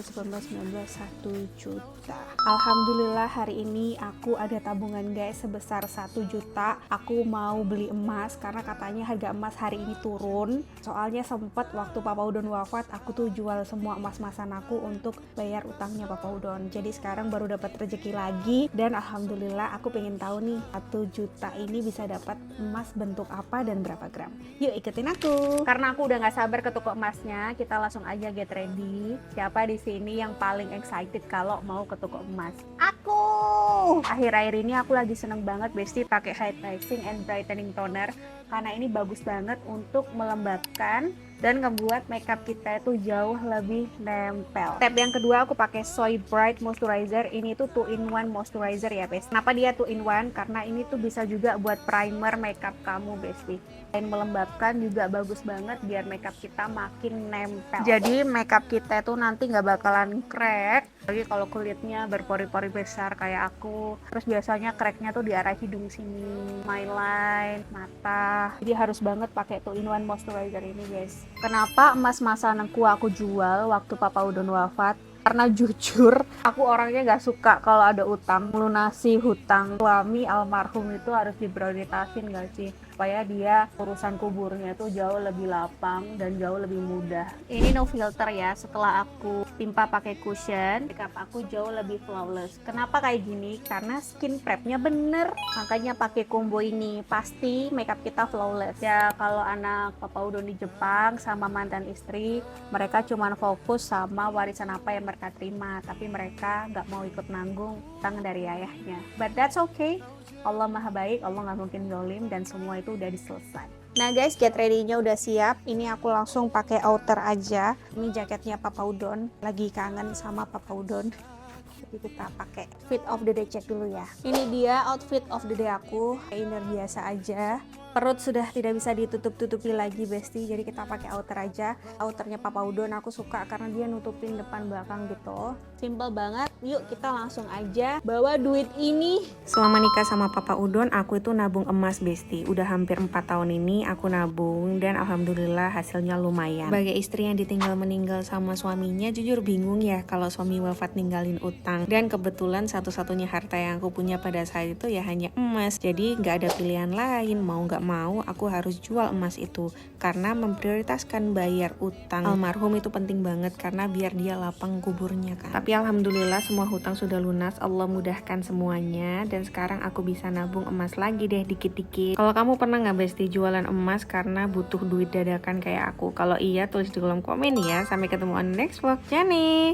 1 juta. Alhamdulillah hari ini aku ada tabungan guys sebesar 1 juta. Aku mau beli emas karena katanya harga emas hari ini turun. Soalnya sempet waktu Papa Udon wafat aku tuh jual semua emas-emasan aku untuk bayar utangnya Papa Udon. Jadi sekarang baru dapat rezeki lagi dan alhamdulillah aku pengen tahu nih 1 juta ini bisa dapat emas bentuk apa dan berapa gram. Yuk ikutin aku. Karena aku udah gak sabar ke toko emasnya, kita langsung aja get ready. Siapa di sini yang paling excited kalau mau ke toko emas? Aku! Akhir-akhir ini aku lagi seneng banget Besti pakai Hydrating and Brightening Toner karena ini bagus banget untuk melembabkan dan ngebuat makeup kita itu jauh lebih nempel. Step yang kedua aku pakai Soy Bright Moisturizer. Ini tuh 2-in-1 moisturizer ya Besti. Kenapa dia 2-in-1? Karena ini tuh bisa juga buat primer makeup kamu Besti. Dan melembabkan juga bagus banget biar makeup kita makin nempel. Jadi makeup kita tuh nanti nggak bakalan crack. Lagi kalau kulitnya berpori-pori besar kayak aku. Terus biasanya cracknya tuh di arah hidung sini, eyeline, mata. Jadi harus banget pakai 2-in-1 moisturizer ini guys. Kenapa emas-emasan aku jual waktu Papa Udon wafat? Karena jujur aku orangnya gak suka kalau ada utang. Melunasi hutang suami almarhum itu harus diprioritasin gak sih, supaya dia urusan kuburnya tuh jauh lebih lapang dan jauh lebih mudah. Ini no filter ya, setelah aku timpa pakai cushion, makeup aku jauh lebih flawless. Kenapa kayak gini? Karena skin prepnya bener, makanya pakai combo ini pasti makeup kita flawless. Ya kalau anak Papa Udon di Jepang sama mantan istri, mereka cuman fokus sama warisan apa yang mereka terima, tapi mereka nggak mau ikut nanggung utang dari ayahnya. But that's okay, Allah maha baik, Allah nggak mungkin zolim dan semua itu udah diselesai. Nah guys, get ready-nya udah siap. Ini aku langsung pakai outer aja. Ini jaketnya Papa Udon, lagi kangen sama Papa Udon. Jadi kita pakai fit of the day, cek dulu ya. Ini dia outfit of the day aku, inner biasa aja. Perut sudah tidak bisa ditutup-tutupi lagi Besti, jadi kita pakai outer aja. Outernya Papa Udon aku suka karena dia nutupin depan belakang gitu. Simple banget. Yuk kita langsung aja bawa duit ini. Selama nikah sama Papa Udon aku itu nabung emas Besti. Udah hampir 4 tahun ini aku nabung dan alhamdulillah hasilnya lumayan. Sebagai istri yang ditinggal meninggal sama suaminya, jujur bingung ya kalau suami wafat ninggalin utang. Dan kebetulan satu-satunya harta yang aku punya pada saat itu ya hanya emas. Jadi nggak ada pilihan lain, mau nggak mau aku harus jual emas itu karena memprioritaskan bayar utang almarhum itu penting banget karena biar dia lapang kuburnya kan. Tapi alhamdulillah semua hutang sudah lunas, Allah mudahkan semuanya dan sekarang aku bisa nabung emas lagi deh dikit-dikit. Kalau kamu pernah nggak Besti jualan emas karena butuh duit dadakan kayak aku? Kalau iya tulis di kolom komen ya. Sampai ketemu on next vlog Jani.